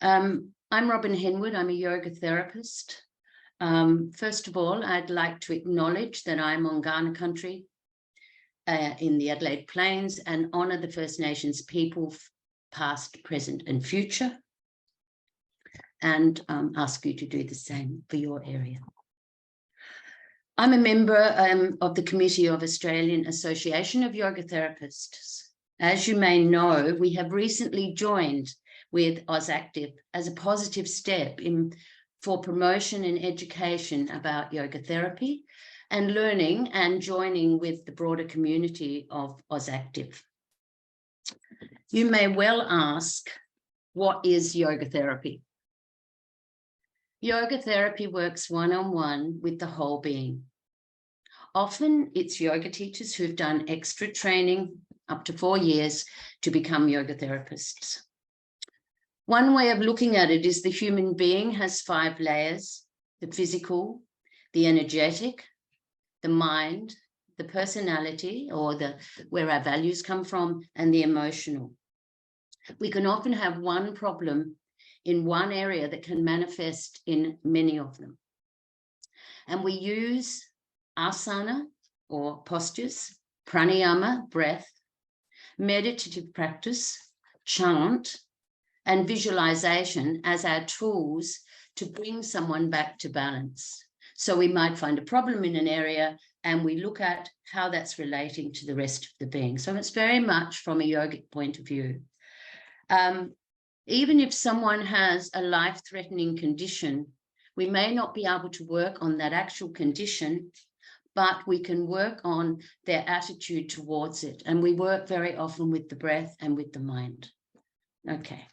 I'm Robin Henwood. I'm a yoga therapist. First of all, I'd like to acknowledge that I'm on Kaurna country in the Adelaide Plains and honour the First Nations people, past, present and future, and ask you to do the same for your area. I'm a member of the Committee of Australian Association of Yoga Therapists. As you may know, we have recently joined with AusActive as a positive step for promotion and education about yoga therapy and learning and joining with the broader community of AusActive. You may well ask, what is yoga therapy? Yoga therapy works one-on-one with the whole being. Often it's yoga teachers who've done extra training up to 4 years to become yoga therapists. One way of looking at it is the human being has 5 layers: the physical, the energetic, the mind, the personality, or where our values come from, and the emotional. We can often have one problem in one area that can manifest in many of them. And we use asana or postures, pranayama, breath, meditative practice, chant, and visualization as our tools to bring someone back to balance. So we might find a problem in an area and we look at how that's relating to the rest of the being. So it's very much from a yogic point of view. Even if someone has a life-threatening condition, we may not be able to work on that actual condition, but we can work on their attitude towards it. And we work very often with the breath and with the mind. Okay.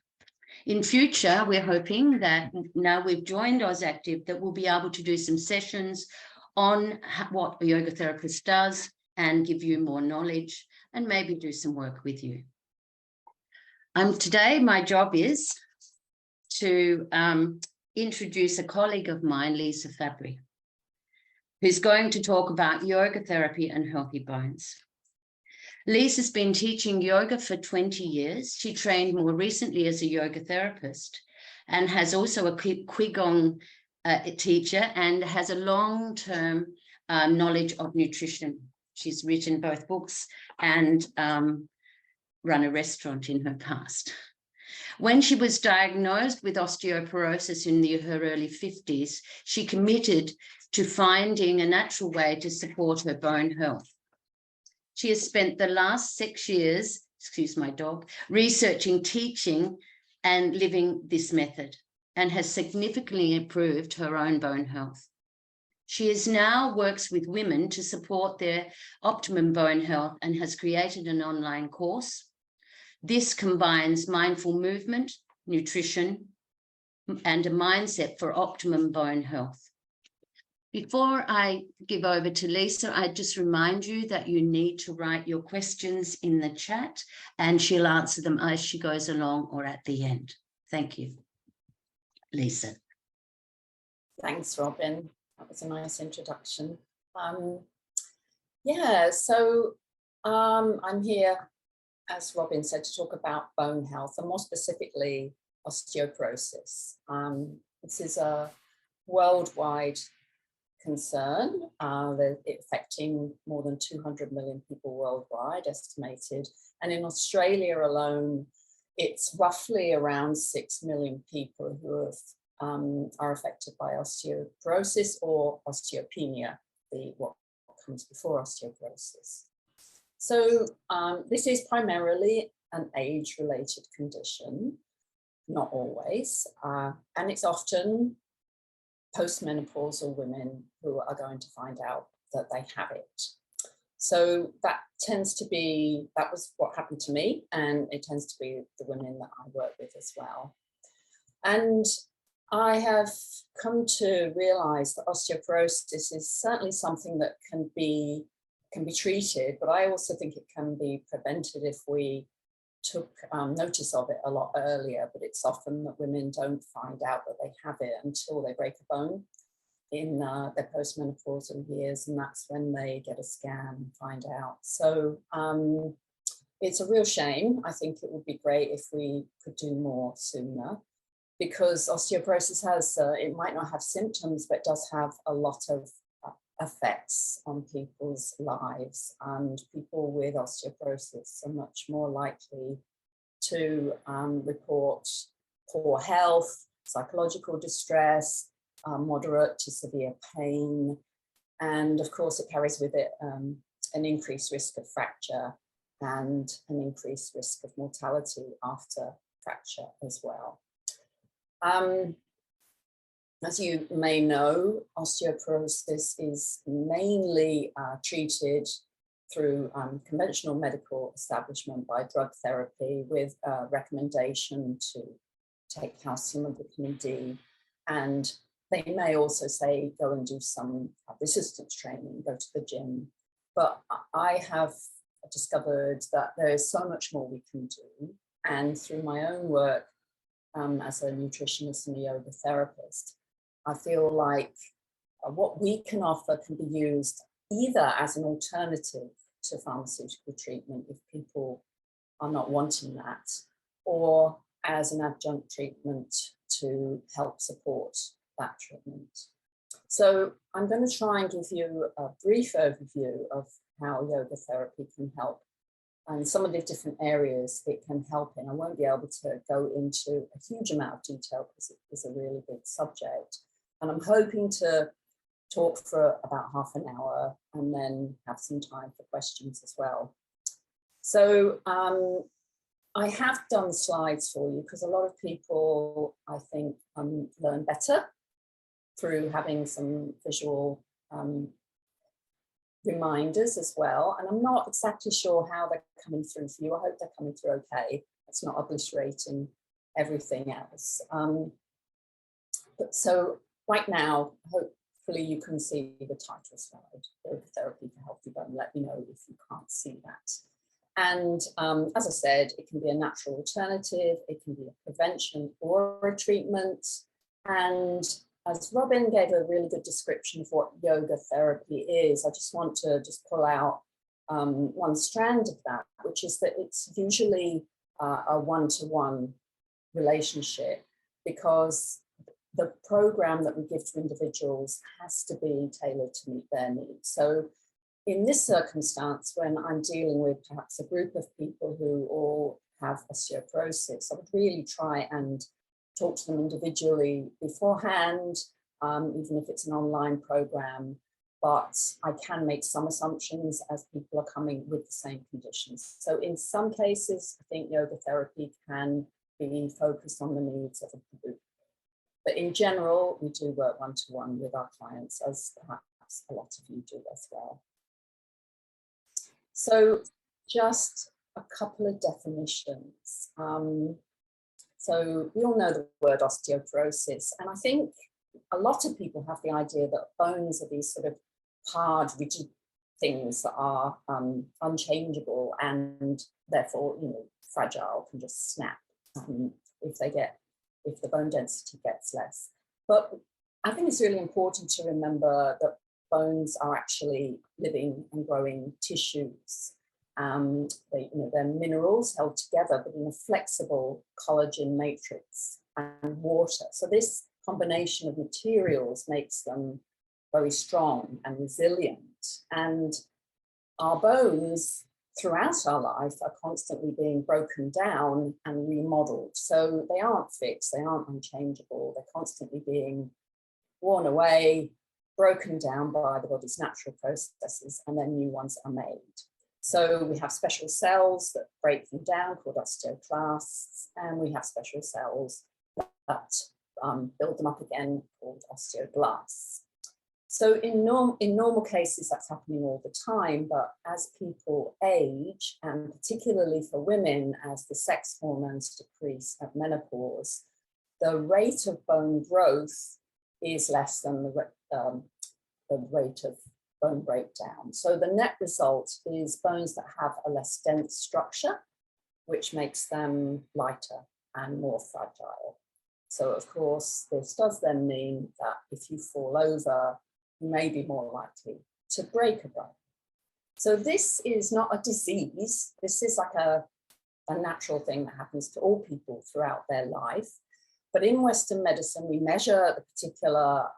In future, we're hoping that now we've joined AusActive that we'll be able to do some sessions on what a yoga therapist does and give you more knowledge and maybe do some work with you. Today, my job is to introduce a colleague of mine, Lisa Fabry, who's going to talk about yoga therapy and healthy bones. Lisa's been teaching yoga for 20 years. She trained more recently as a yoga therapist and has also a Qigong teacher and has a long-term knowledge of nutrition. She's written both books and run a restaurant in her past. When she was diagnosed with osteoporosis in her early 50s, she committed to finding a natural way to support her bone health. She has spent the last 6 years, excuse my dog, researching, teaching, and living this method, and has significantly improved her own bone health. She now works with women to support their optimum bone health and has created an online course. This combines mindful movement, nutrition, and a mindset for optimum bone health. Before I give over to Lisa, I just remind you that you need to write your questions in the chat and she'll answer them as she goes along or at the end. Thank you. Lisa. Thanks, Robin. That was a nice introduction. I'm here, as Robin said, to talk about bone health and more specifically osteoporosis. This is a worldwide concern, affecting more than 200 million people worldwide, estimated. And in Australia alone, it's roughly around 6 million people who are affected by osteoporosis or osteopenia, what comes before osteoporosis. So this is primarily an age-related condition, not always, and it's often postmenopausal women who are going to find out that they have it. So that was what happened to me, and it tends to be the women that I work with as well. And I have come to realize that osteoporosis is certainly something that can be treated, but I also think it can be prevented if we took notice of it a lot earlier. But it's often that women don't find out that they have it until they break a bone in their postmenopausal years, and that's when they get a scan and find out. So it's a real shame. I think it would be great if we could do more sooner. because osteoporosis has, it might not have symptoms, but does have a lot of effects on people's lives, and people with osteoporosis are much more likely to report poor health, psychological distress, moderate to severe pain, and of course it carries with it an increased risk of fracture and an increased risk of mortality after fracture as well. As you may know, osteoporosis is mainly treated through conventional medical establishment by drug therapy with a recommendation to take calcium and vitamin D. And they may also say, go and do some resistance training, go to the gym. But I have discovered that there is so much more we can do. And through my own work as a nutritionist and a yoga therapist, I feel like what we can offer can be used either as an alternative to pharmaceutical treatment if people are not wanting that, or as an adjunct treatment to help support that treatment. So I'm going to try and give you a brief overview of how yoga therapy can help and some of the different areas it can help in. I won't be able to go into a huge amount of detail because it is a really big subject. And I'm hoping to talk for about half an hour and then have some time for questions as well. So I have done slides for you because a lot of people, I think, learn better through having some visual reminders as well. And I'm not exactly sure how they're coming through for you. I hope they're coming through okay. It's not obliterating everything else. But so right now, hopefully you can see the title slide, Yoga Therapy for Healthy Bone. Let me know if you can't see that. And as I said, it can be a natural alternative, it can be a prevention or a treatment. And as Robin gave a really good description of what yoga therapy is, I just want to pull out one strand of that, which is that it's usually a one-to-one relationship, because the program that we give to individuals has to be tailored to meet their needs. So in this circumstance, when I'm dealing with perhaps a group of people who all have osteoporosis, I would really try and talk to them individually beforehand, even if it's an online program, but I can make some assumptions as people are coming with the same conditions. So in some cases, I think yoga therapy can be focused on the needs of a group. But in general, we do work one-to-one with our clients, as perhaps a lot of you do as well. So just a couple of definitions. So we all know the word osteoporosis, and I think a lot of people have the idea that bones are these sort of hard, rigid things that are unchangeable and therefore, fragile, can just snap if the bone density gets less. But I think it's really important to remember that bones are actually living and growing tissues. They're minerals held together, but in a flexible collagen matrix and water. So this combination of materials makes them very strong and resilient. And our bones throughout our life are constantly being broken down and remodeled. So they aren't fixed, they aren't unchangeable, they're constantly being worn away, broken down by the body's natural processes, and then new ones are made. So we have special cells that break them down called osteoclasts, and we have special cells that build them up again called osteoblasts. So in normal cases, that's happening all the time, but as people age, and particularly for women, as the sex hormones decrease at menopause, the rate of bone growth is less than the rate of bone breakdown. So the net result is bones that have a less dense structure, which makes them lighter and more fragile. So of course, this does then mean that if you fall over, you may be more likely to break a bone. So this is not a disease. This is like a natural thing that happens to all people throughout their life. But in Western medicine, we measure the particular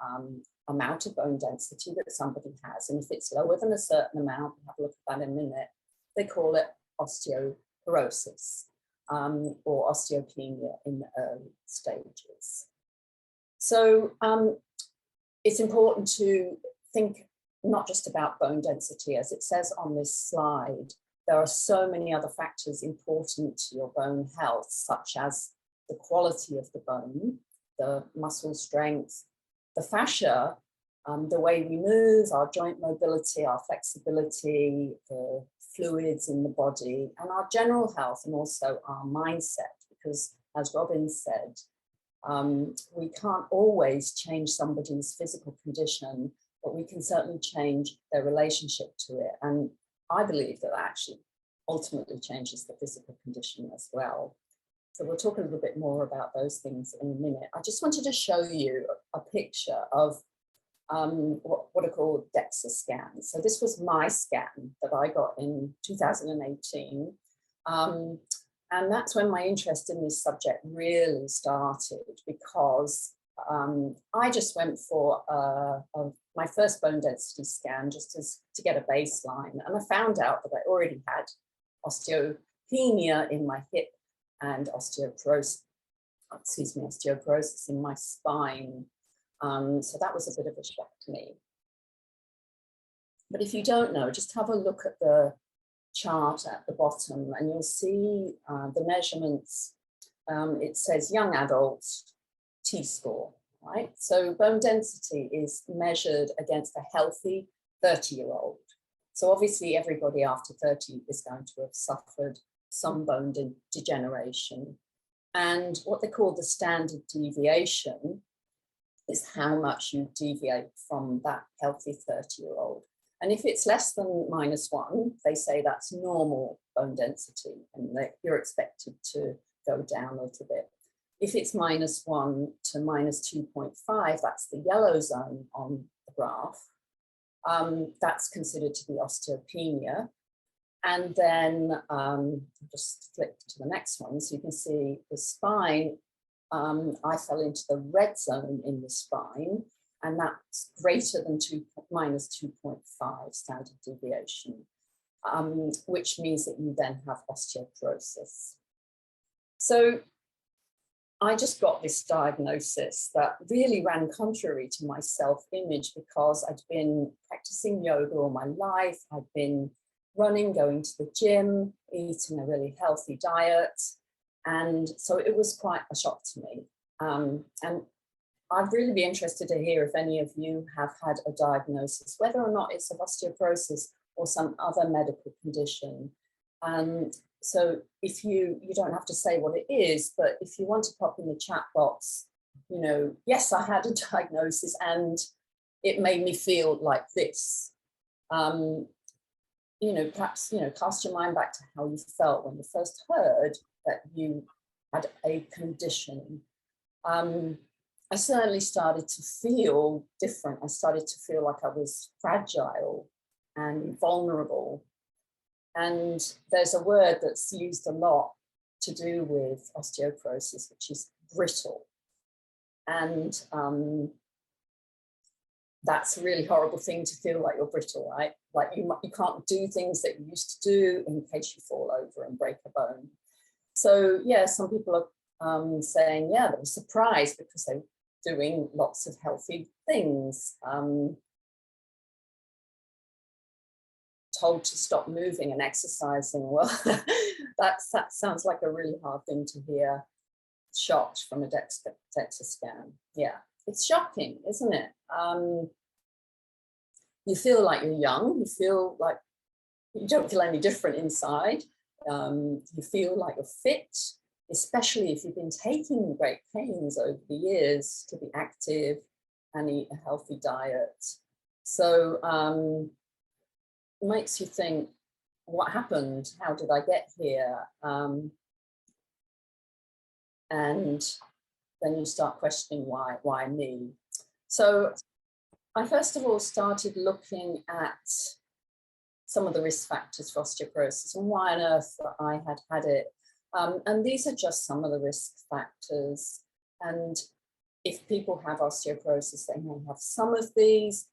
amount of bone density that somebody has. And if it's lower than a certain amount, we'll have a look at that in a minute, they call it osteoporosis or osteopenia in the early stages. So it's important to think not just about bone density, as it says on this slide. There are so many other factors important to your bone health, such as the quality of the bone, the muscle strength, the fascia, the way we move, our joint mobility, our flexibility, the fluids in the body, and our general health, and also our mindset, because as Robin said, we can't always change somebody's physical condition, but we can certainly change their relationship to it. And I believe that actually ultimately changes the physical condition as well. So we'll talk a little bit more about those things in a minute. I just wanted to show you a picture of what are called DEXA scans. So this was my scan that I got in 2018. And that's when my interest in this subject really started, because I just went for my first bone density scan just to get a baseline. And I found out that I already had osteopenia in my hip and osteoporosis in my spine. So that was a bit of a shock to me. But if you don't know, just have a look at the chart at the bottom and you'll see the measurements. It says young adults T-score, right? So bone density is measured against a healthy 30-year-old. So obviously everybody after 30 is going to have suffered some bone degeneration. And what they call the standard deviation is how much you deviate from that healthy 30-year-old. And if it's less than -1, they say that's normal bone density and that you're expected to go down a little bit. If it's -1 to -2.5, that's the yellow zone on the graph. That's considered to be osteopenia. And then just flick to the next one. So you can see the spine, I fell into the red zone in the spine, and that's greater than -2.5 standard deviation, which means that you then have osteoporosis. So I just got this diagnosis that really ran contrary to my self-image, because I'd been practicing yoga all my life. I'd been running, going to the gym, eating a really healthy diet. And so it was quite a shock to me. And I'd really be interested to hear if any of you have had a diagnosis, whether or not it's of osteoporosis or some other medical condition. So if you don't have to say what it is, but if you want to pop in the chat box, you know, yes, I had a diagnosis and it made me feel like this. You know, perhaps, you know, cast your mind back to how you felt when you first heard that you had a condition. I certainly started to feel different. I started to feel like I was fragile and vulnerable. And there's a word that's used a lot to do with osteoporosis, which is brittle. And that's a really horrible thing to feel like you're brittle, right? Like you can't do things that you used to do in case you fall over and break a bone. So yeah, some people are saying, yeah, they were surprised because they were doing lots of healthy things. Told to stop moving and exercising. Well, that sounds like a really hard thing to hear. Shocked from a DEXA scan. Yeah, it's shocking, isn't it? You feel like you're young. You feel like you don't feel any different inside. You feel like you're fit, especially if you've been taking great pains over the years to be active and eat a healthy diet. So makes you think, what happened? How did I get here? And then you start questioning why me? So I first of all started looking at some of the risk factors for osteoporosis and why on earth I had it. And these are just some of the risk factors. And if people have osteoporosis, they may have some of these,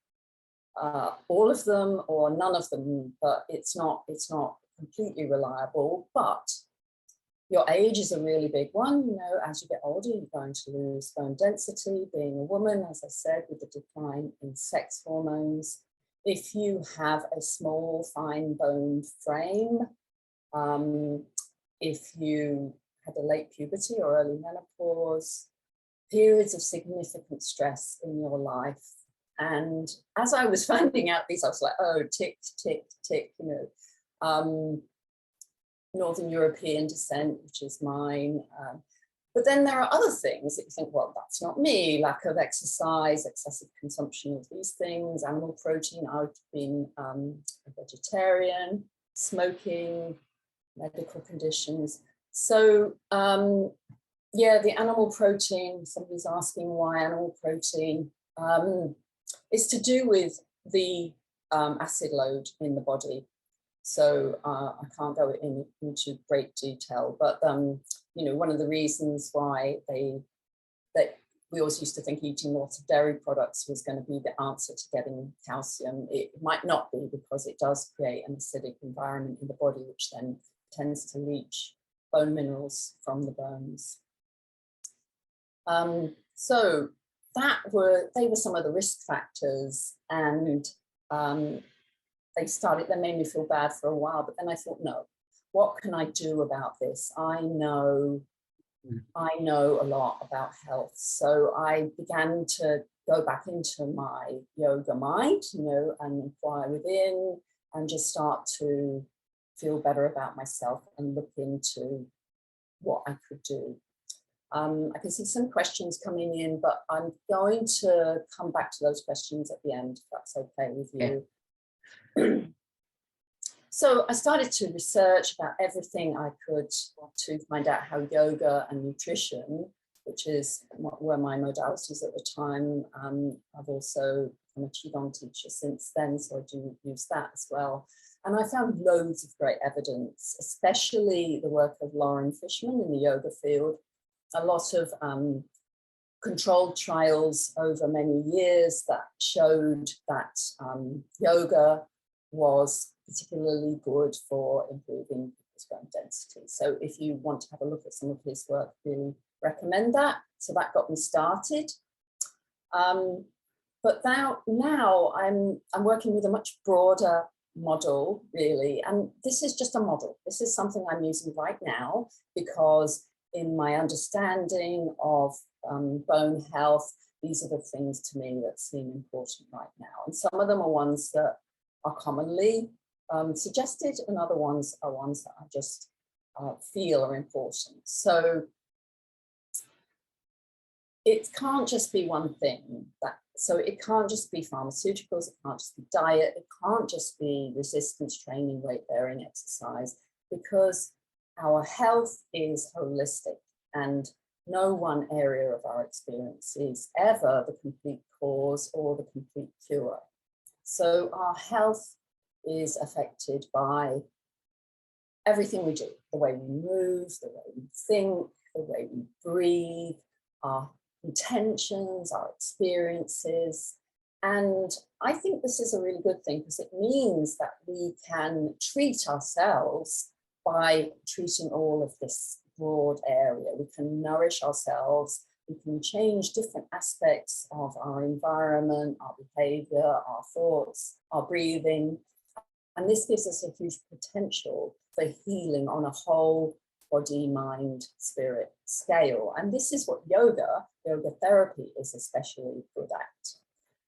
all of them, or none of them, but it's not completely reliable. But your age is a really big one. You know, as you get older, you're going to lose bone density. Being a woman, as I said, with the decline in sex hormones. If you have a small, fine boned frame, if you had a late puberty or early menopause, periods of significant stress in your life. And as I was finding out these, I was like, oh, tick, tick, tick, you know, Northern European descent, which is mine. But then there are other things that you think, well, that's not me. Lack of exercise, excessive consumption of these things, animal protein. I've been a vegetarian, smoking, medical conditions. So yeah, the animal protein, somebody's asking why animal protein, is to do with the acid load in the body. So I can't go into great detail, but you know, one of the reasons why that we always used to think eating lots of dairy products was going to be the answer to getting calcium. It might not be, because it does create an acidic environment in the body, which then tends to leach bone minerals from the bones. So they were some of the risk factors, and they made me feel bad for a while, but then I thought, no, what can I do about this? I know a lot about health. So I began to go back into my yoga mind, you know, and inquire within, and just start to feel better about myself and look into what I could do. I can see some questions coming in, but I'm going to come back to those questions at the end, if that's okay with you. Yeah. So I started to research about everything I could to find out how yoga and nutrition, which were my modalities at the time. I've also become a Qigong teacher since then, so I do use that as well. And I found loads of great evidence, especially the work of Lauren Fishman in the yoga field. A lot of controlled trials over many years that showed that yoga was particularly good for improving people's bone density. So if you want to have a look at some of his work, really recommend that. So that got me started. But now I'm working with a much broader model, really. And this is just a model. This is something I'm using right now, because in my understanding of bone health, these are the things to me that seem important right now. And some of them are ones that are commonly suggested, and other ones are ones that I just feel are important. So it can't just be one thing. So it can't just be pharmaceuticals, it can't just be diet, it can't just be resistance training, weight bearing, exercise, because our health is holistic, and no one area of our experience is ever the complete cause or the complete cure. So our health is affected by everything we do, the way we move, the way we think, the way we breathe, our intentions, our experiences. And I think this is a really good thing, because it means that we can treat ourselves by treating all of this broad area. We can nourish ourselves, we can change different aspects of our environment, our behavior, our thoughts, our breathing. And this gives us a huge potential for healing on a whole body, mind, spirit scale. And this is what yoga therapy is especially good at.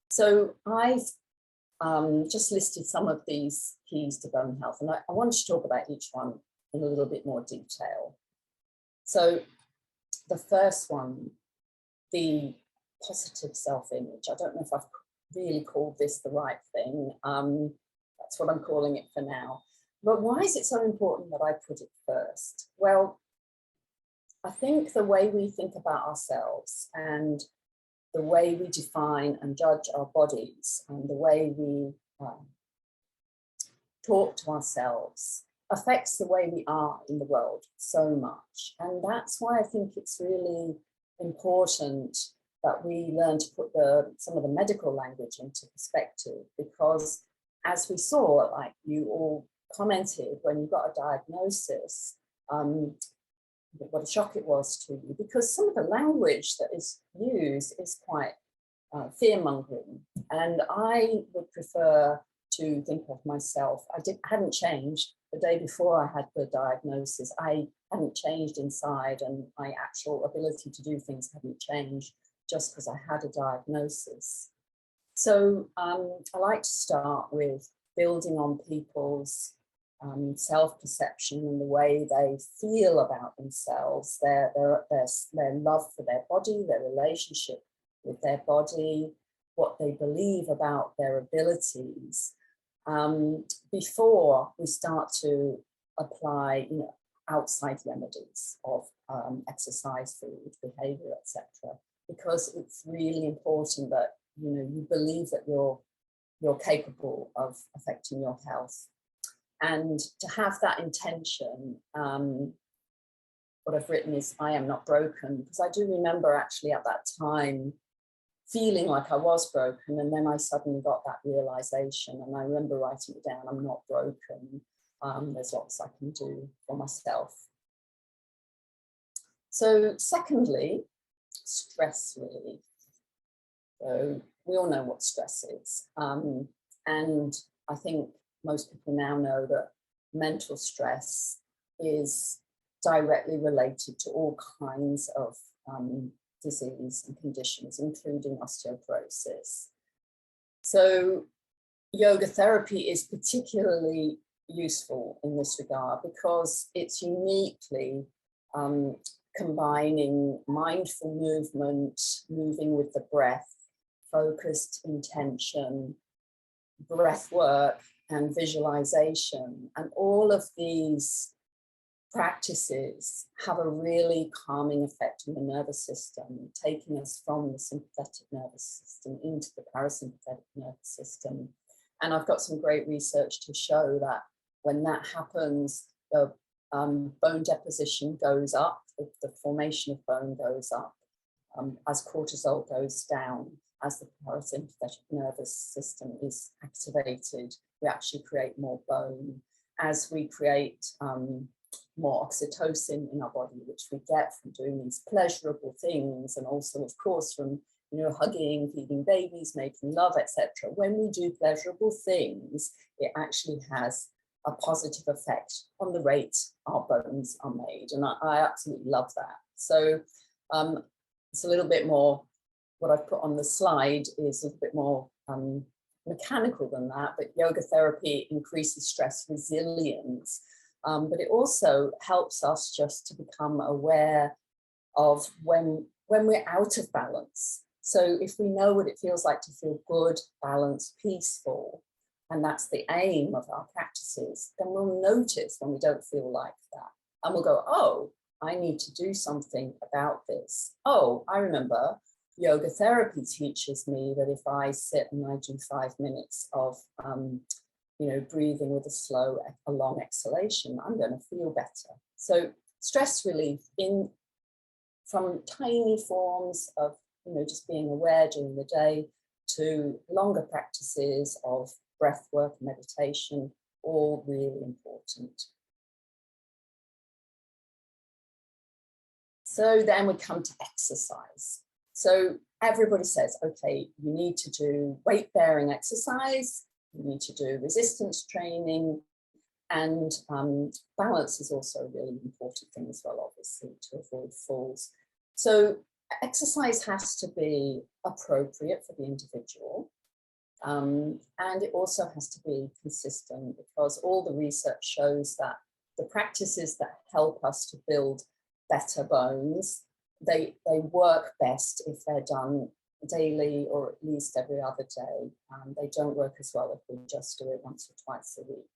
So I've just listed some of these keys to bone health, and I want to talk about each one in a little bit more detail. So the first one, the positive self-image. I don't know if I've really called this the right thing. That's what I'm calling it for now. But why is it so important that I put it first? Well, I think the way we think about ourselves and the way we define and judge our bodies and the way we talk to ourselves affects the way we are in the world so much. And that's why I think it's really important that we learn to put some of the medical language into perspective, because as we saw, like you all commented, when you got a diagnosis, what a shock it was to you, because some of the language that is used is quite fear-mongering. And I would prefer to think of myself, hadn't changed the day before I had the diagnosis. I hadn't changed inside, and my actual ability to do things hadn't changed just because I had a diagnosis. So I like to start with building on people's self-perception and the way they feel about themselves, their love for their body, their relationship with their body, what they believe about their abilities, before we start to apply, outside remedies of exercise, food, behavior, etc. Because it's really important that you believe that you're capable of affecting your health. And to have that intention, what I've written is, I am not broken, because I do remember actually at that time feeling like I was broken, and then I suddenly got that realization, and I remember writing it down, I'm not broken, there's lots I can do for myself. So secondly, stress relief. So we all know what stress is, and I think most people now know that mental stress is directly related to all kinds of disease and conditions, including osteoporosis. So yoga therapy is particularly useful in this regard because it's uniquely combining mindful movement, moving with the breath, focused intention, breath work, and visualization. And all of these practices have a really calming effect on the nervous system, taking us from the sympathetic nervous system into the parasympathetic nervous system. And I've got some great research to show that when that happens, the bone deposition goes up, the formation of bone goes up, as cortisol goes down, as the parasympathetic nervous system is activated, we actually create more bone. As we create more oxytocin in our body, which we get from doing these pleasurable things, and also, of course, from hugging, feeding babies, making love, etc. When we do pleasurable things, it actually has a positive effect on the rate our bones are made, and I absolutely love that. So it's a little bit more. What I've put on the slide is a bit more mechanical than that, but yoga therapy increases stress resilience, but it also helps us just to become aware of when we're out of balance. So if we know what it feels like to feel good, balanced, peaceful, and that's the aim of our practices, then we'll notice when we don't feel like that. And we'll go, oh, I need to do something about this. Oh, I remember yoga therapy teaches me that if I sit and I do 5 minutes of, breathing with a long exhalation, I'm going to feel better. So stress relief from tiny forms of, just being aware during the day to longer practices of breath work, meditation, all really important. So then we come to exercise. So everybody says, okay, you need to do weight-bearing exercise, you need to do resistance training, and balance is also a really important thing as well, obviously, to avoid falls. So exercise has to be appropriate for the individual, and it also has to be consistent, because all the research shows that the practices that help us to build better bones, they work best if they're done daily or at least every other day. They don't work as well if we just do it once or twice a week.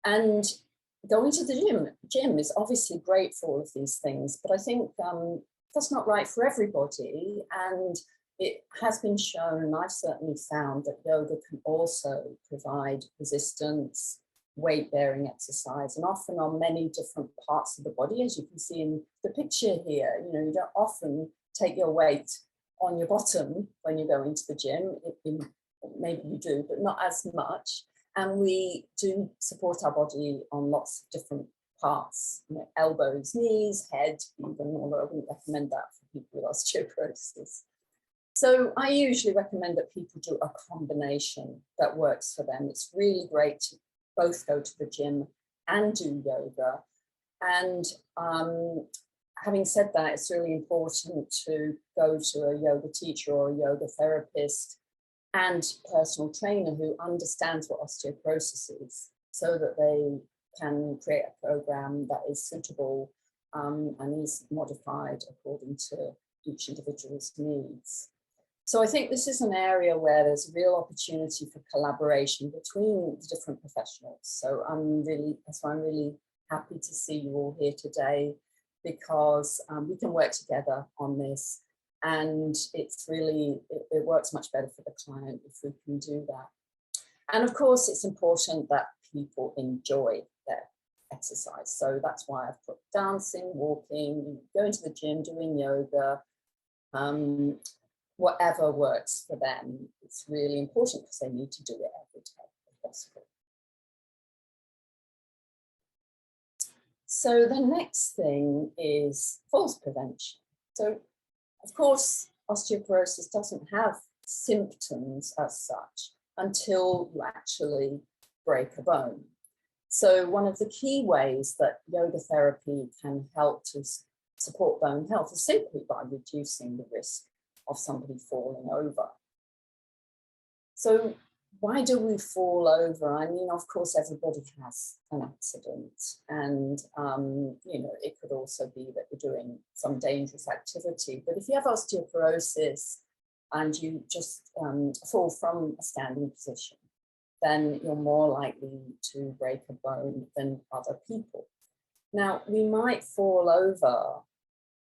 And going to the gym is obviously great for all of these things, but I think that's not right for everybody. And it has been shown, and I've certainly found, that yoga can also provide resistance, weight-bearing exercise, and often on many different parts of the body, as you can see in the picture here. You don't often take your weight on your bottom when you go into the gym. Maybe you do, but not as much. And we do support our body on lots of different parts, you know, elbows, knees, head, even, although I wouldn't recommend that for people with osteoporosis. So I usually recommend that people do a combination that works for them. It's really great to both go to the gym and do yoga. And having said that, it's really important to go to a yoga teacher or a yoga therapist and personal trainer who understands what osteoporosis is, so that they can create a program that is suitable and is modified according to each individual's needs. So I think this is an area where there's a real opportunity for collaboration between the different professionals. So that's why I'm really happy to see you all here today, because we can work together on this, and it's really, it works much better for the client if we can do that. And of course, it's important that people enjoy their exercise. So that's why I've put dancing, walking, going to the gym, doing yoga, whatever works for them. It's really important because they need to do it every day if possible. So the next thing is falls prevention. So of course, osteoporosis doesn't have symptoms as such until you actually break a bone. So one of the key ways that yoga therapy can help to support bone health is simply by reducing the risk of somebody falling over. So why do we fall over? I mean, of course, everybody has an accident, and you know, it could also be that you're doing some dangerous activity. But if you have osteoporosis and you just fall from a standing position, then you're more likely to break a bone than other people. Now, we might fall over,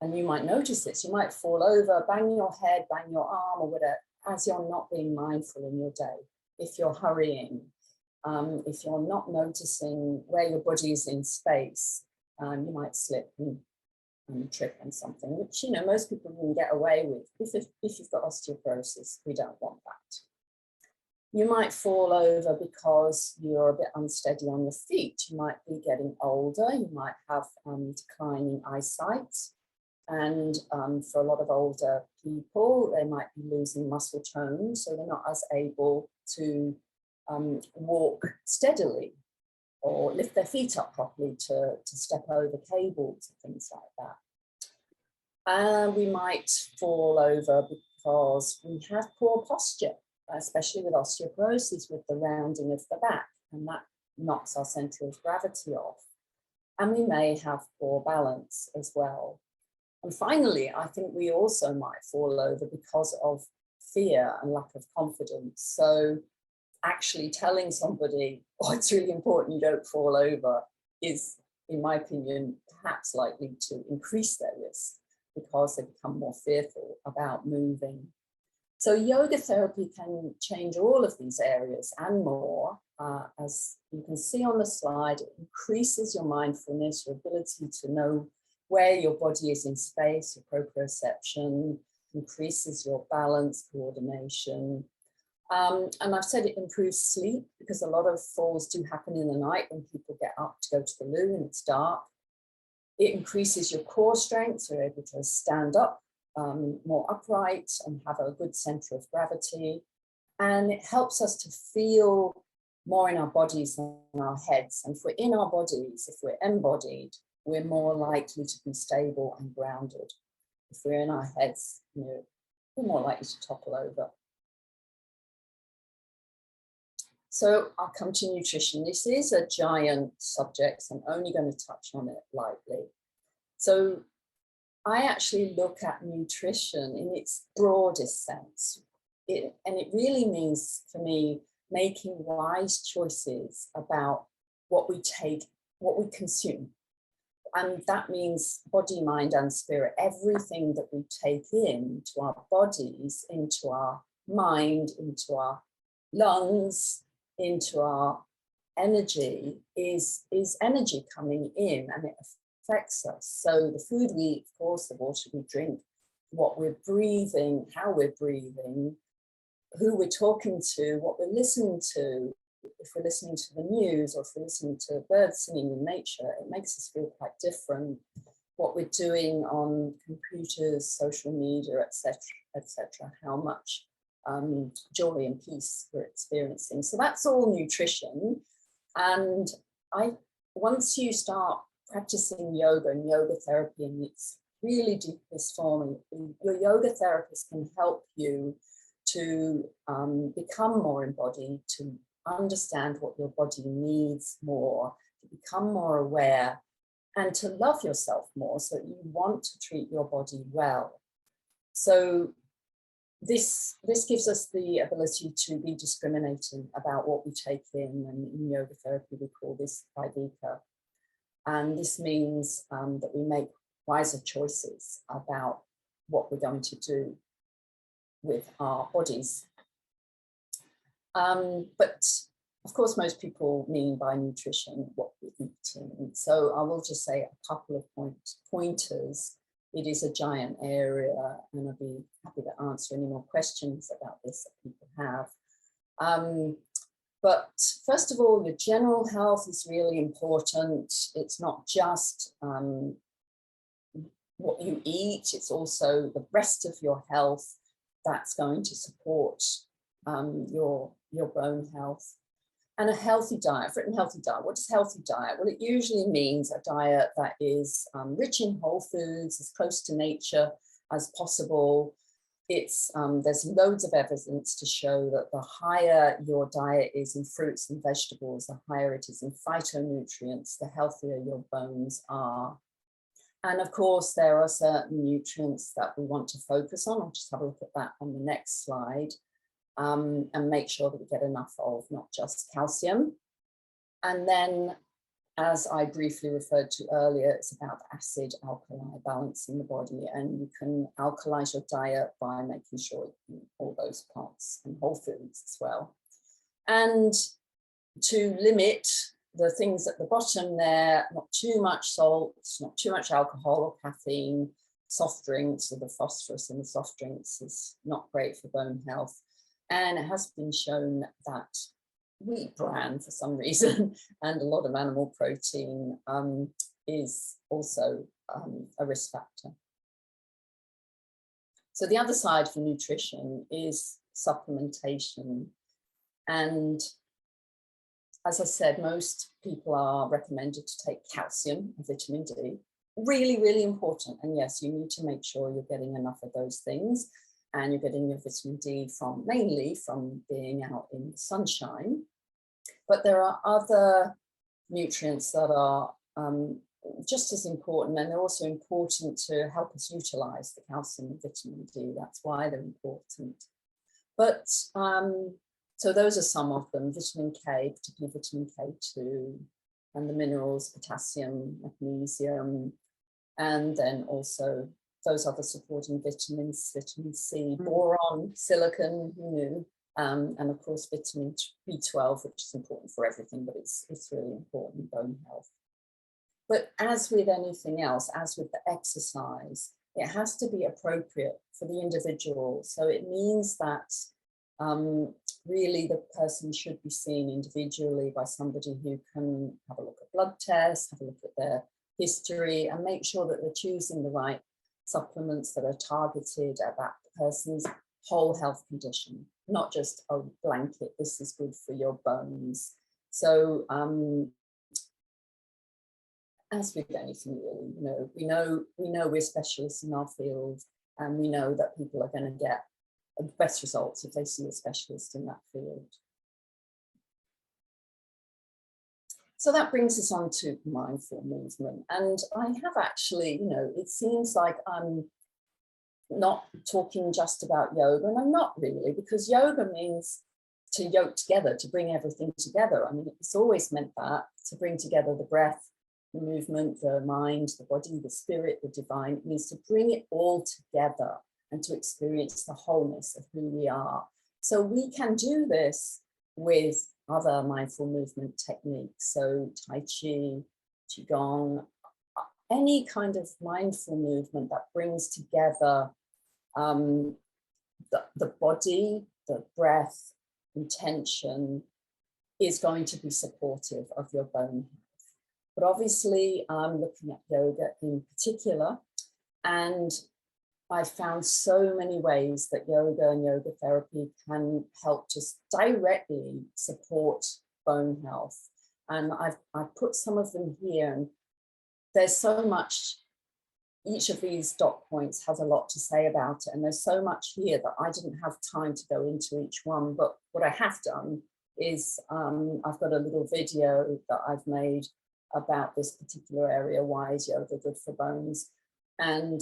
and you might notice this, you might fall over, bang your head, bang your arm or whatever, as you're not being mindful in your day. If you're hurrying, if you're not noticing where your body is in space, you might slip and trip on something, which, you know, most people can get away with. If you've got osteoporosis, we don't want that. You might fall over because you're a bit unsteady on your feet. You might be getting older. You might have declining eyesight. And for a lot of older people, they might be losing muscle tone, so they're not as able to walk steadily or lift their feet up properly to step over cables and things like that. And we might fall over because we have poor posture, especially with osteoporosis, with the rounding of the back, and that knocks our center of gravity off. And we may have poor balance as well. And finally, I think we also might fall over because of fear and lack of confidence. So actually telling somebody, oh, it's really important you don't fall over, is, in my opinion, perhaps likely to increase their risk because they become more fearful about moving. So yoga therapy can change all of these areas and more. As you can see on the slide, it increases your mindfulness, your ability to know where your body is in space, your proprioception, increases your balance, coordination. And I've said it improves sleep, because a lot of falls do happen in the night when people get up to go to the loo and it's dark. It increases your core strength, so you're able to stand up more upright and have a good center of gravity. And it helps us to feel more in our bodies than our heads. And if we're in our bodies, if we're embodied, we're more likely to be stable and grounded. If we're in our heads, you know, we're more likely to topple over. So I'll come to nutrition. This is a giant subject, so I'm only going to touch on it lightly. So I actually look at nutrition in its broadest sense. And it really means, for me, making wise choices about what we take, what we consume. And that means body, mind, and spirit. Everything that we take into our bodies, into our mind, into our lungs, into our energy is energy coming in, and it affects us. So the food we eat, of course, the water we drink, what we're breathing, how we're breathing, who we're talking to, what we're listening to. If we're listening to the news or if we're listening to birds singing in nature, it makes us feel quite different. What we're doing on computers, social media, etc., how much joy and peace we're experiencing. So that's all nutrition. And once you start practicing yoga and yoga therapy in its really deepest form, your yoga therapist can help you to become more embodied, to understand what your body needs more, to become more aware, and to love yourself more, so that you want to treat your body well. So this gives us the ability to be discriminating about what we take in, and in yoga therapy we call this viveka. And this means that we make wiser choices about what we're going to do with our bodies. But of course, most people mean by nutrition what we're eating. So I will just say a couple of pointers. It is a giant area, and I'll be happy to answer any more questions about this that people have. But first of all, your general health is really important. It's not just what you eat, it's also the rest of your health that's going to support your bone health. And a healthy diet. I've written healthy diet. What is healthy diet? Well, it usually means a diet that is rich in whole foods, as close to nature as possible. There's loads of evidence to show that the higher your diet is in fruits and vegetables, the higher it is in phytonutrients, the healthier your bones are. And of course, there are certain nutrients that we want to focus on. I'll just have a look at that on the next slide. And make sure that we get enough of not just calcium. And then, as I briefly referred to earlier, it's about acid-alkali balance in the body, and you can alkalize your diet by making sure you eat all those plants and whole foods as well. And to limit the things at the bottom there, not too much salt, not too much alcohol or caffeine, soft drinks, or the phosphorus in the soft drinks is not great for bone health. And it has been shown that wheat bran, for some reason, and a lot of animal protein is also a risk factor. So the other side for nutrition is supplementation. And as I said, most people are recommended to take calcium and vitamin D. Really, really important. And yes, you need to make sure you're getting enough of those things. And you're getting your vitamin D mainly from being out in the sunshine. But there are other nutrients that are just as important, and they're also important to help us utilize the calcium and vitamin D. That's why they're important. But so those are some of them: vitamin K, particularly vitamin K2, and the minerals, potassium, magnesium, and then also those other supporting vitamins, vitamin C, boron, silicon, who knew, and of course vitamin B12, which is important for everything, but it's really important in bone health. But as with anything else, as with the exercise, it has to be appropriate for the individual. So it means that really the person should be seen individually by somebody who can have a look at blood tests, have a look at their history, and make sure that they're choosing the right supplements that are targeted at that person's whole health condition, not just a blanket, this is good for your bones. So as with anything really, we know we're specialists in our field, and we know that people are going to get the best results if they see a specialist in that field. So that brings us on to mindful movement. And I have actually, it seems like I'm not talking just about yoga, and I'm not really, because yoga means to yoke together, to bring everything together. I mean, it's always meant that, to bring together the breath, the movement, the mind, the body, the spirit, the divine. It means to bring it all together and to experience the wholeness of who we are. So we can do this with other mindful movement techniques. So Tai Chi, Qigong, any kind of mindful movement that brings together the body, the breath, intention is going to be supportive of your bone health. But obviously, I'm looking at yoga in particular, and I found so many ways that yoga and yoga therapy can help just directly support bone health. And I've put some of them here, and there's so much. Each of these dot points has a lot to say about it, and there's so much here that I didn't have time to go into each one. But what I have done is I've got a little video that I've made about this particular area. Why is yoga good for bones? And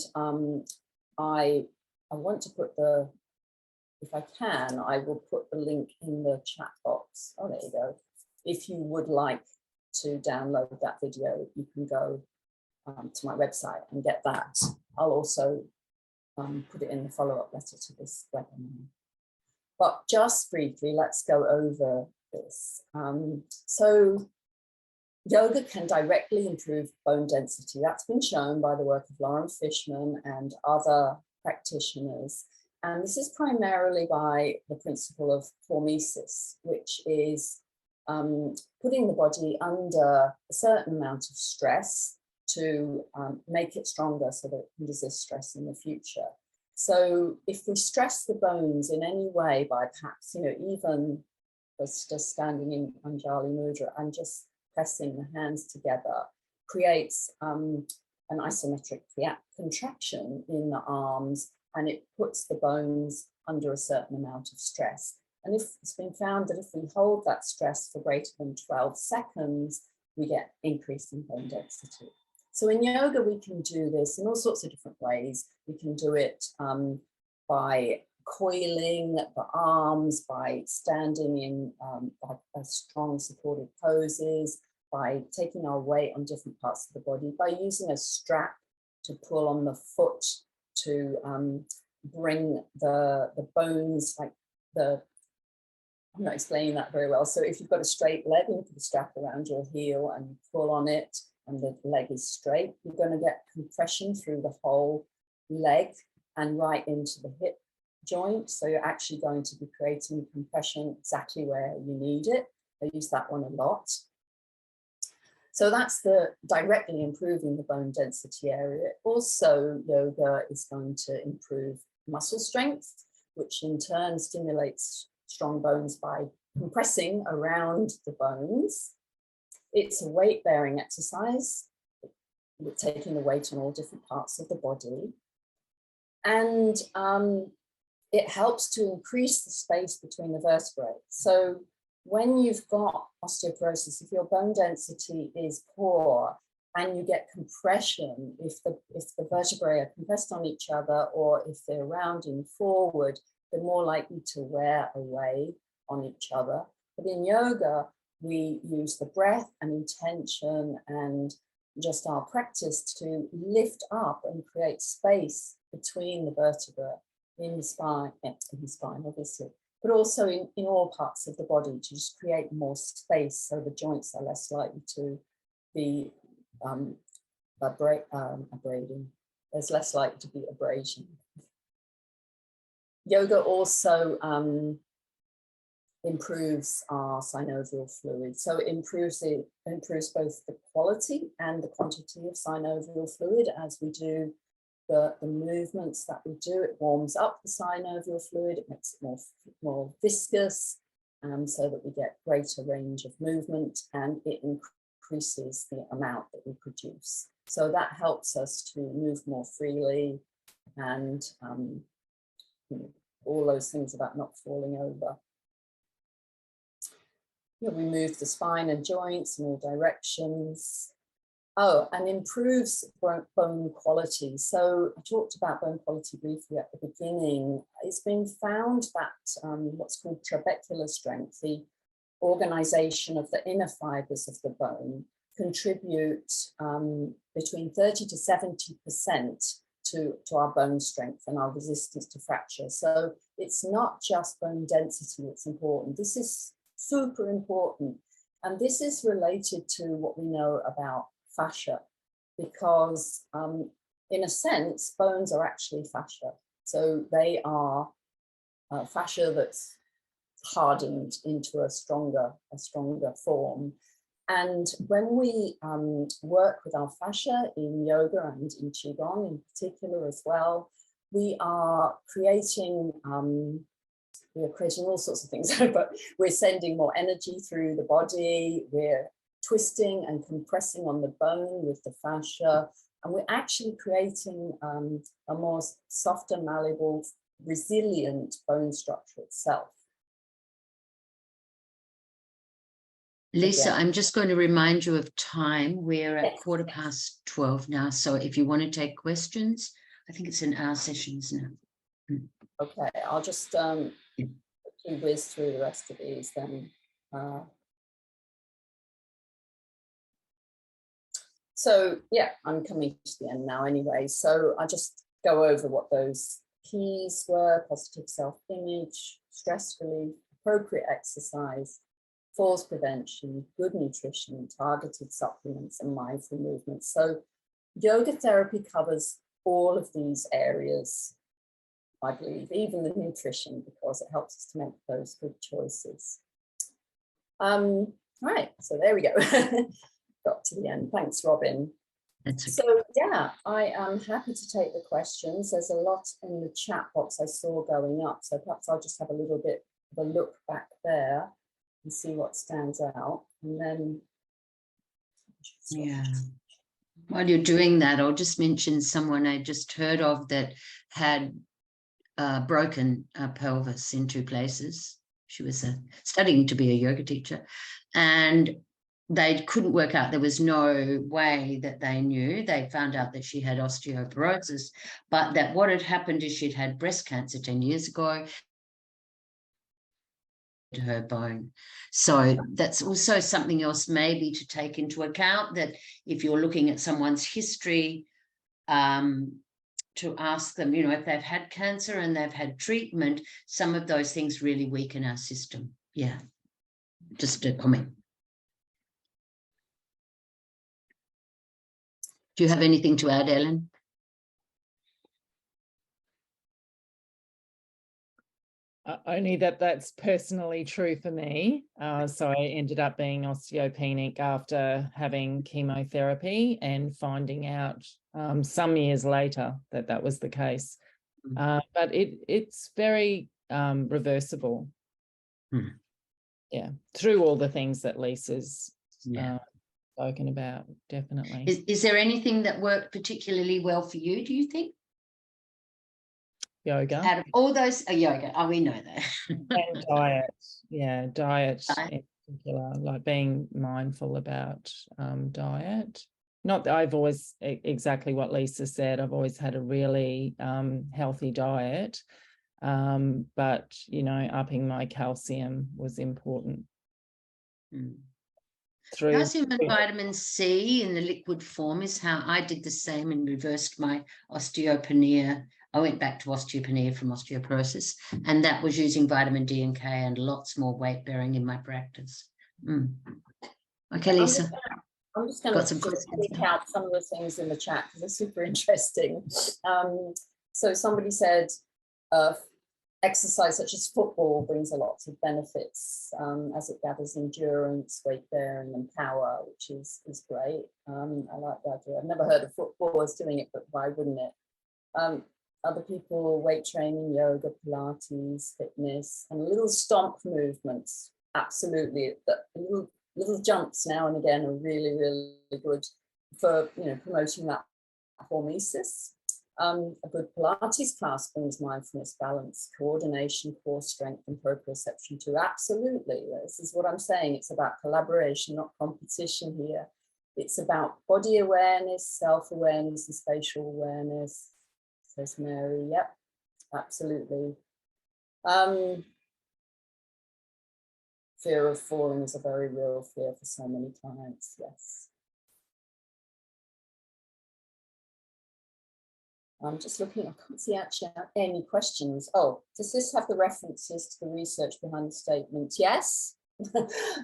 I want to put if I can, I will put the link in the chat box. Oh, there you go. If you would like to download that video, you can go to my website and get that. I'll also put it in the follow-up letter to this webinar. But just briefly, let's go over this. So yoga can directly improve bone density. That's been shown by the work of Lauren Fishman and other practitioners. And this is primarily by the principle of hormesis, which is putting the body under a certain amount of stress to make it stronger so that it can resist stress in the future. So if we stress the bones in any way by perhaps, even just standing in Anjali Mudra and just pressing the hands together creates an isometric contraction in the arms, and it puts the bones under a certain amount of stress. And if it's been found that if we hold that stress for greater than 12 seconds, we get increasing bone density. So in yoga, we can do this in all sorts of different ways. We can do it by coiling the arms, by standing in strong supportive poses, by taking our weight on different parts of the body, by using a strap to pull on the foot to bring the bones, I'm not explaining that very well. So if you've got a straight leg and you put a strap around your heel and you pull on it and the leg is straight, you're going to get compression through the whole leg and right into the hip joint. So you're actually going to be creating compression exactly where you need it. I use that one a lot. So that's the directly improving the bone density area. Also, yoga is going to improve muscle strength, which in turn stimulates strong bones by compressing around the bones. It's a weight-bearing exercise, with taking the weight on all different parts of the body. And it helps to increase the space between the vertebrae. So when you've got osteoporosis, if your bone density is poor and you get compression, if the vertebrae are compressed on each other, or if they're rounding forward, they're more likely to wear away on each other. But in yoga, we use the breath and intention and just our practice to lift up and create space between the vertebrae in the spine, obviously, but also in all parts of the body to just create more space so the joints are less likely to be abrading. There's less likely to be abrasion. Yoga also improves our synovial fluid. So it improves both the quality and the quantity of synovial fluid as we do the movements that we do. It warms up the synovial fluid, it makes it more viscous, so that we get greater range of movement, and it increases the amount that we produce. So that helps us to move more freely and all those things about not falling over. We move the spine and joints in all directions. Oh, and improves bone quality. So I talked about bone quality briefly at the beginning. It's been found that what's called trabecular strength, the organization of the inner fibers of the bone, contribute between 30 to 70% to our bone strength and our resistance to fracture. So it's not just bone density that's important. This is super important. And this is related to what we know about fascia, because in a sense, bones are actually fascia. So they are fascia that's hardened into a stronger form. And when we work with our fascia in yoga and in Qigong in particular as well, we are creating all sorts of things, but we're sending more energy through the body, we're twisting and compressing on the bone with the fascia, and we're actually creating a more softer, malleable, resilient bone structure itself. Lisa, Again. I'm just going to remind you of time. We're at Yes. 12:15 now. So if you want to take questions, I think it's an hour session, isn't it? Okay, I'll just quickly whiz through the rest of these then. So yeah, I'm coming to the end now anyway. So I'll just go over what those keys were: positive self-image, stress relief, appropriate exercise, falls prevention, good nutrition, targeted supplements, and mindful movement. So yoga therapy covers all of these areas, I believe, even the nutrition, because it helps us to make those good choices. Right, so there we go. Got to the end. Thanks, Robin. That's okay. So yeah, I am happy to take the questions. There's a lot in the chat box I saw going up, so perhaps I'll just have a little bit of a look back there and see what stands out, and then Yeah. While you're doing that, I'll just mention someone I just heard of that had broken pelvis in 2 places. She was studying to be a yoga teacher, and they couldn't work out. There was no way that they knew. They found out that she had osteoporosis, but that what had happened is she'd had breast cancer 10 years ago to her bone. So that's also something else maybe to take into account, that if you're looking at someone's history, to ask them, you know, if they've had cancer and they've had treatment, some of those things really weaken our system. Yeah, just a comment. Do you have anything to add, Ellen? Only that that's personally true for me. So I ended up being osteopenic after having chemotherapy and finding out some years later that that was the case. But it's very reversible. Yeah, through all the things that Lisa's spoken about, definitely. Is there anything that worked particularly well for you, do you think? Yoga. Out of all those, yoga, we know that. And diet, yeah, diet in particular, like being mindful about diet. Not that I've always, exactly what Lisa said, I've always had a really healthy diet, but, you know, upping my calcium was important. Calcium and vitamin C in the liquid form is how I did the same and reversed my osteopenia. I went back to osteopenia from osteoporosis, and that was using vitamin D and K and lots more weight bearing in my practice. Okay, Lisa. I'm just going to pick out some of the things in the chat because they're super interesting. So somebody said exercise such as football brings a lot of benefits as it gathers endurance, weight bearing and power, which is great. I like the idea. I've never heard of footballers doing it, but why wouldn't it? Other people, weight training, yoga, Pilates, fitness, and little stomp movements. Absolutely. Little jumps now and again are really, really good for, you know, promoting that hormesis. A good Pilates class brings mindfulness, balance, coordination, core strength, and proprioception too. Absolutely. This is what I'm saying. It's about collaboration, not competition here. It's about body awareness, self-awareness, and spatial awareness. Says Mary. Yep, absolutely. Fear of falling is a very real fear for so many clients. Yes. I'm just looking, I can't see actually any questions. Oh, does this have the references to the research behind the statement? Yes.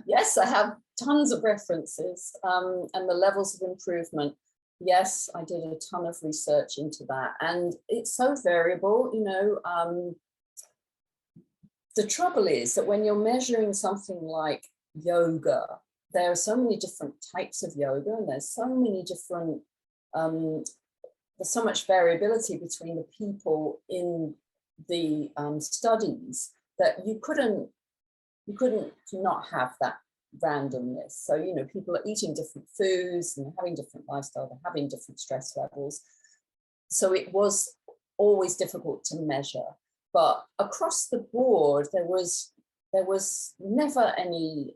Yes, I have tons of references and the levels of improvement. yes, I did a ton of research into that, and it's so variable, you know. The trouble is that when you're measuring something like yoga, there are so many different types of yoga, and there's so many different, there's so much variability between the people in the studies that you couldn't not have that randomness. So, you know, people are eating different foods and having different lifestyle, they're having different stress levels. So it was always difficult to measure. But across the board, there was never any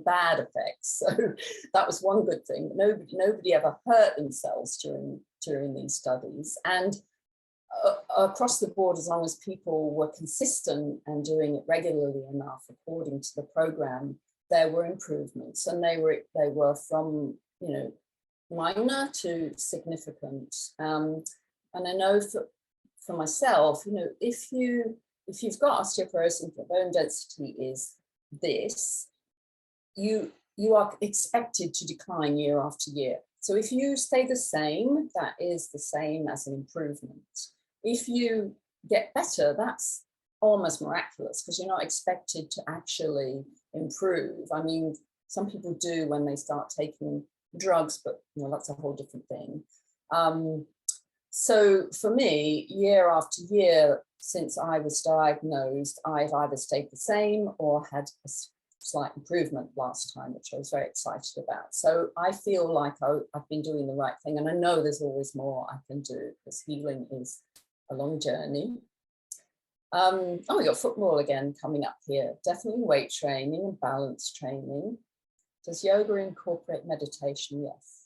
bad effects. So that was one good thing. Nobody ever hurt themselves during these studies. And across the board, as long as people were consistent and doing it regularly enough according to the program, there were improvements, and they were from, you know, minor to significant. And I know for myself, you know, if you've got osteoporosis and the bone density is this, you are expected to decline year after year. So if you stay the same, that is the same as an improvement. If you get better, that's almost miraculous, because you're not expected to actually improve. I mean, some people do when they start taking drugs, but you know, that's a whole different thing. So for me, year after year, since I was diagnosed, I've either stayed the same or had a slight improvement last time, which I was very excited about. So I feel like I've been doing the right thing, and I know there's always more I can do, because healing is a long journey. Oh, we got football again coming up here. Definitely weight training and balance training. Does yoga incorporate meditation? Yes.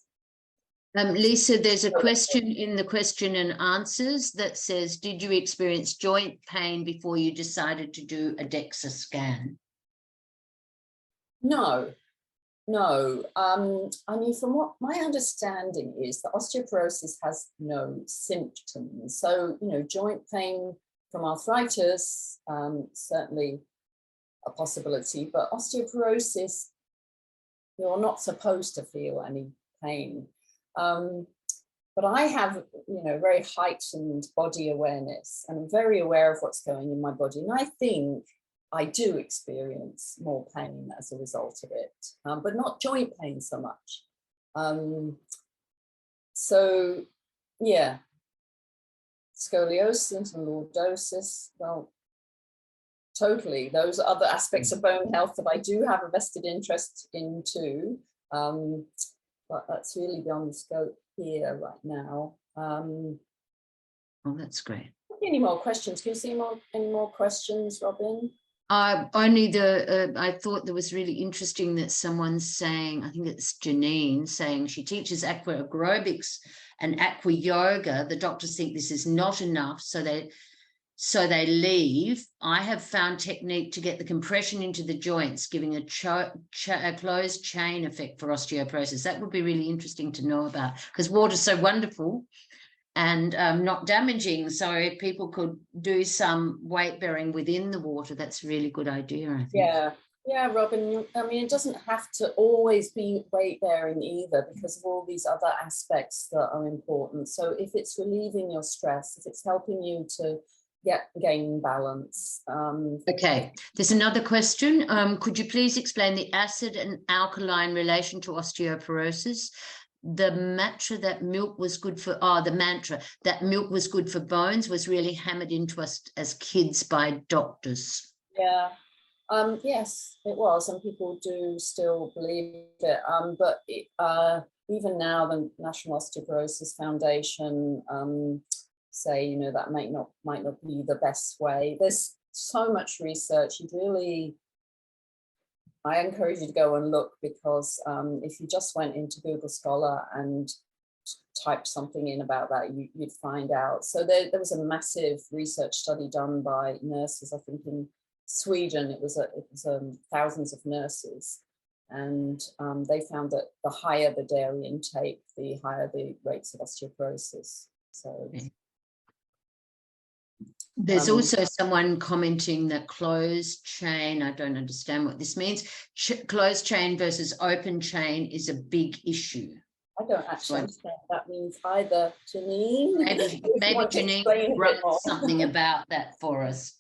Lisa, there's a question in the question and answers that says, did you experience joint pain before you decided to do a DEXA scan? No. I mean, from what my understanding is, that osteoporosis has no symptoms. So, you know, joint pain from arthritis, certainly a possibility, but osteoporosis, you're not supposed to feel any pain. But I have, you know, very heightened body awareness, and I'm very aware of what's going in my body. And I think I do experience more pain as a result of it, but not joint pain so much. So, yeah, scoliosis and lordosis, well, totally. Those are other aspects of bone health that I do have a vested interest in too. But that's really beyond the scope here right now. Oh, that's great. Any more questions? Can you see any more questions, Robin? Only I thought that was really interesting that someone's saying, I think it's Janine, saying she teaches aqua aerobics and aqua yoga. The doctors think this is not enough, so they leave. I have found technique to get the compression into the joints, giving a closed chain effect for osteoporosis. That would be really interesting to know about, because water's so wonderful and not damaging. So if people could do some weight bearing within the water, that's a really good idea, I think. Yeah, Robin, I mean, it doesn't have to always be weight bearing either, because of all these other aspects that are important. So if it's relieving your stress, if it's helping you to gain balance. Okay, there's another question. Could you please explain the acid and alkaline relation to osteoporosis? The mantra that milk was good for bones was really hammered into us as kids by doctors. Yeah, yes, it was, and people do still believe it. But even now, the National Osteoporosis Foundation say, you know, that might not be the best way. There's so much research. I encourage you to go and look, because if you just went into Google Scholar and typed something in about that, you'd find out. So there was a massive research study done by nurses, I think in Sweden. It was thousands of nurses, and they found that the higher the dairy intake, the higher the rates of osteoporosis. So. There's also someone commenting that closed chain, I don't understand what this means, closed chain versus open chain is a big issue. I don't actually understand what that means either, Janine. Maybe Janine wrote something about that for us.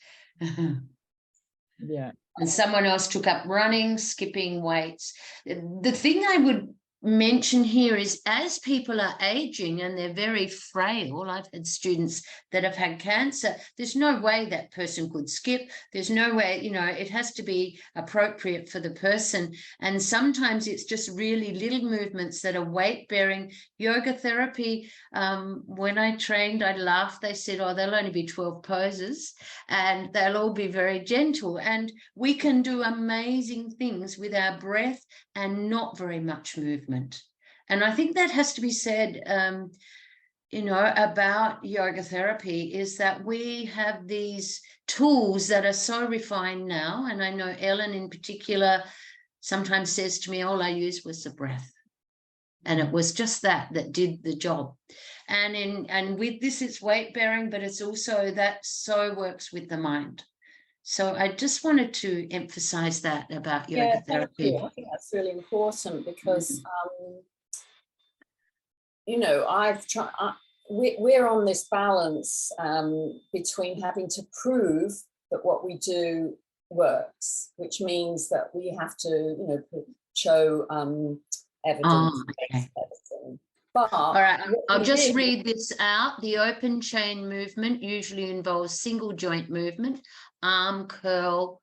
Yeah. And someone else took up running, skipping, weights. The thing I would mention here is, as people are aging and they're very frail, I've had students that have had cancer, there's no way that person could skip. There's no way, you know, it has to be appropriate for the person. And sometimes it's just really little movements that are weight bearing. Yoga therapy, when I trained, I laughed. They said, oh, there'll only be 12 poses and they'll all be very gentle. And we can do amazing things with our breath and not very much movement. And I think that has to be said, you know, about yoga therapy, is that we have these tools that are so refined now. And I know Ellen in particular sometimes says to me, all I used was the breath. And it was just that did the job. And with this, it's weight bearing, but it's also that so works with the mind. So I just wanted to emphasize that about yoga therapy. I think that's really important because, you know, we're on this balance between having to prove that what we do works, which means that we have to, you know, show evidence. Okay. But all right, I'll just read this out. The open chain movement usually involves single joint movement, arm curl,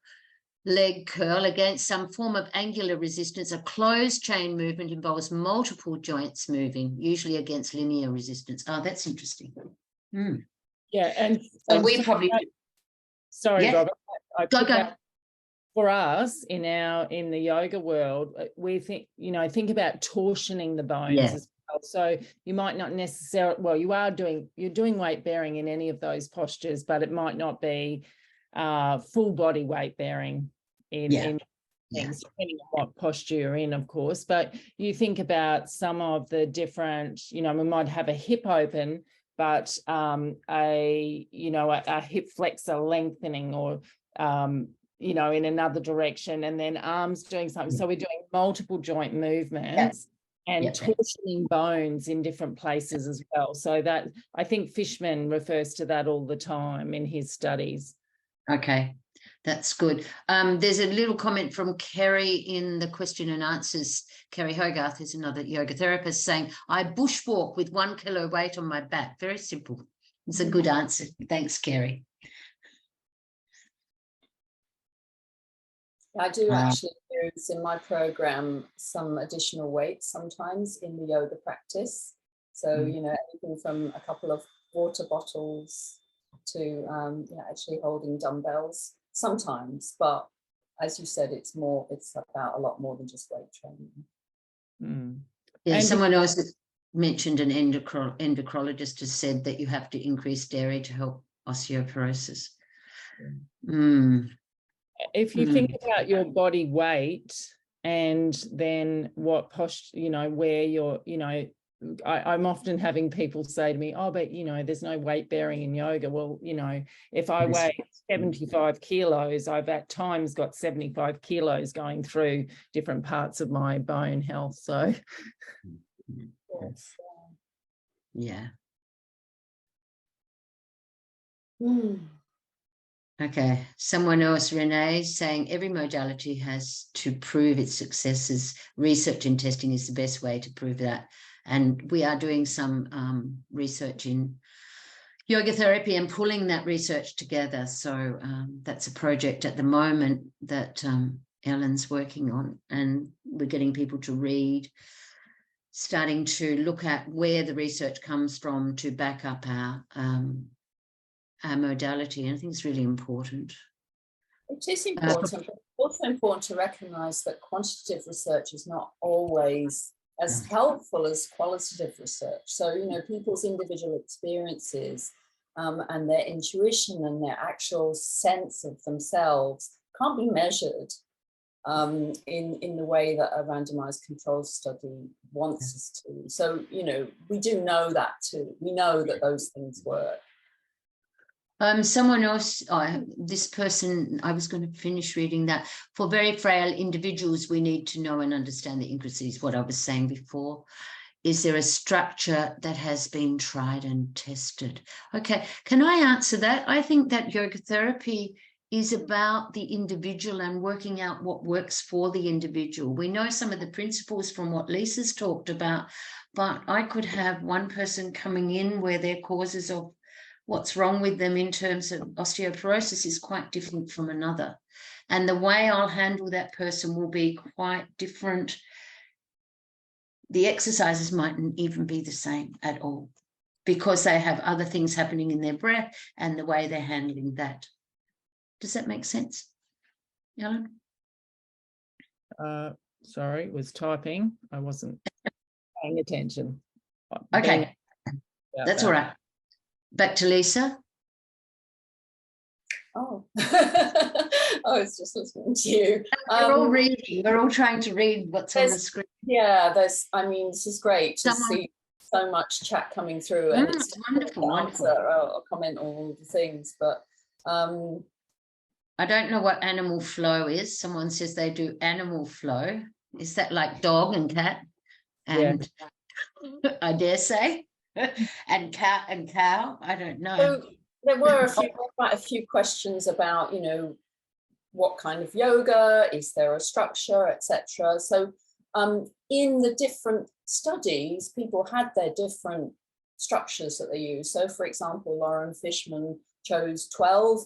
leg curl against some form of angular resistance. A closed chain movement involves multiple joints moving, usually against linear resistance. Oh, that's interesting. Yeah, and so we probably. Sorry, yeah. Robert. Go. For us in the yoga world, we think about torsioning the bones as well. So you might not necessarily, well, you're doing weight bearing in any of those postures, but it might not be full body weight bearing in things, depending on what posture you're in, of course. But you think about some of the different, we might have a hip open, but a hip flexor lengthening, or in another direction, and then arms doing something. So we're doing multiple joint movements and torsioning bones in different places as well. So that, I think Fishman refers to that all the time in his studies. Okay, that's good. There's a little comment from Kerry in the question and answers. Kerry Hogarth is another yoga therapist, saying, I bushwalk with 1 kilo weight on my back. Very simple. It's a good answer. Thanks, Kerry. I do actually use in my program some additional weights sometimes in the yoga practice. So, anything from a couple of water bottles to actually holding dumbbells sometimes. But as you said, it's about a lot more than just weight training. Yeah, and someone else mentioned an endocrinologist has said that you have to increase dairy to help osteoporosis. If you think about your body weight and then what posture, where you're, I'm often having people say to me, oh, but, there's no weight bearing in yoga. Well, if I weigh 75 kilos, I've at times got 75 kilos going through different parts of my bone health. So, yeah. Okay, someone else, Renee, saying every modality has to prove its successes. Research and testing is the best way to prove that. And we are doing some research in yoga therapy and pulling that research together. So that's a project at the moment that Ellen's working on, and we're getting people to read, starting to look at where the research comes from to back up our modality. And I think it's really important. It is important, but it's also important to recognise that quantitative research is not always as helpful as qualitative research. So, people's individual experiences and their intuition and their actual sense of themselves can't be measured in the way that a randomized control study wants us to. So, we do know that too. We know that those things work. Someone else, this person, I was going to finish reading that. For very frail individuals, we need to know and understand the intricacies, what I was saying before. is there a structure that has been tried and tested? Okay, can I answer that? I think that yoga therapy is about the individual and working out what works for the individual. We know some of the principles from what Lisa's talked about, but I could have one person coming in where their causes of what's wrong with them in terms of osteoporosis is quite different from another. And the way I'll handle that person will be quite different. The exercises mightn't even be the same at all because they have other things happening in their breath and the way they're handling that. Does that make sense, Ellen? Sorry, was typing. I wasn't paying attention. Okay, that's all right. Back to Lisa. Oh, I was just listening to you. We're all reading. We're all trying to read what's on the screen. Yeah, I mean, this is great to see so much chat coming through, and it's wonderful, wonderful. I'll comment on all the things, but I don't know what animal flow is. Someone says they do animal flow. Is that like dog and cat? And yeah. I dare say, and cat and cow. I don't know. So there were quite a few questions about, you know, what kind of yoga, is there a structure, etc. So in the different studies, people had their different structures that they use. So for example, Lauren Fishman chose 12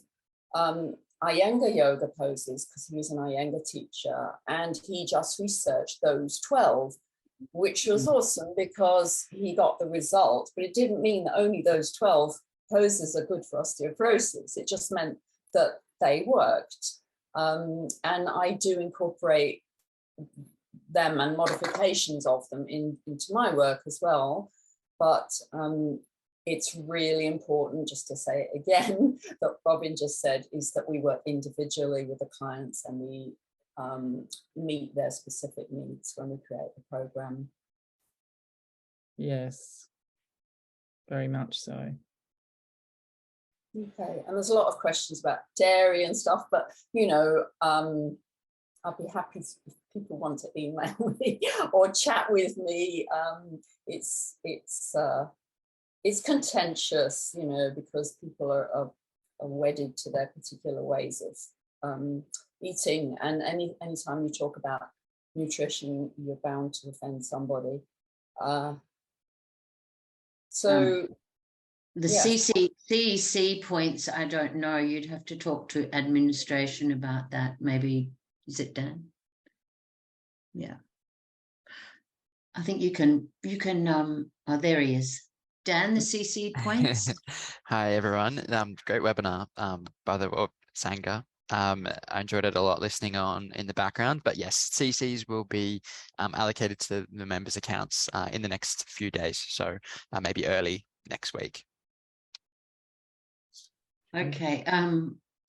Iyengar yoga poses because he was an Iyengar teacher, and he just researched those 12, which was awesome because he got the result, but it didn't mean that only those 12 poses are good for osteoporosis. It just meant that they worked. And I do incorporate them and modifications of them into my work as well. But it's really important, just to say it again, that Robin just said, is that we work individually with the clients and we meet their specific needs when we create the program. Yes, very much so. Okay, and there's a lot of questions about dairy and stuff, but you know, I'll be happy if people want to email me or chat with me. It's contentious, you know, because people are wedded to their particular ways of eating, and anytime you talk about nutrition, you're bound to offend somebody. The CEC points, I don't know. You'd have to talk to administration about that. Maybe, is it Dan? Yeah. I think you can, oh, there he is. Dan, the CC points. Hi, everyone. Great webinar by the Sangha. I enjoyed it a lot listening on in the background, but yes, CCs will be allocated to the members' accounts in the next few days. So maybe early next week. Okay,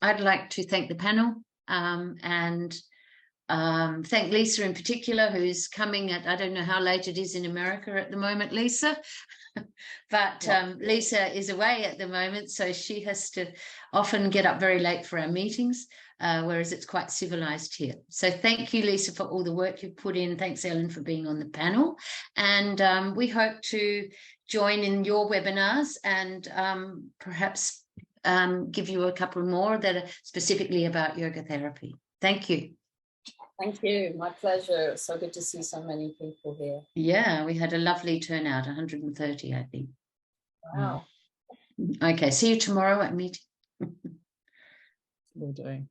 I'd like to thank the panel and thank Lisa in particular, who's coming at, I don't know how late it is in America at the moment, Lisa, but Lisa is away at the moment, so she has to often get up very late for our meetings, whereas it's quite civilized here. So thank you, Lisa, for all the work you've put in. Thanks, Ellen, for being on the panel. And we hope to join in your webinars and perhaps give you a couple more that are specifically about yoga therapy. Thank you. Thank you. My pleasure. So good to see so many people here. Yeah, we had a lovely turnout, 130, I think. Wow. Okay, see you tomorrow at meeting. Will do.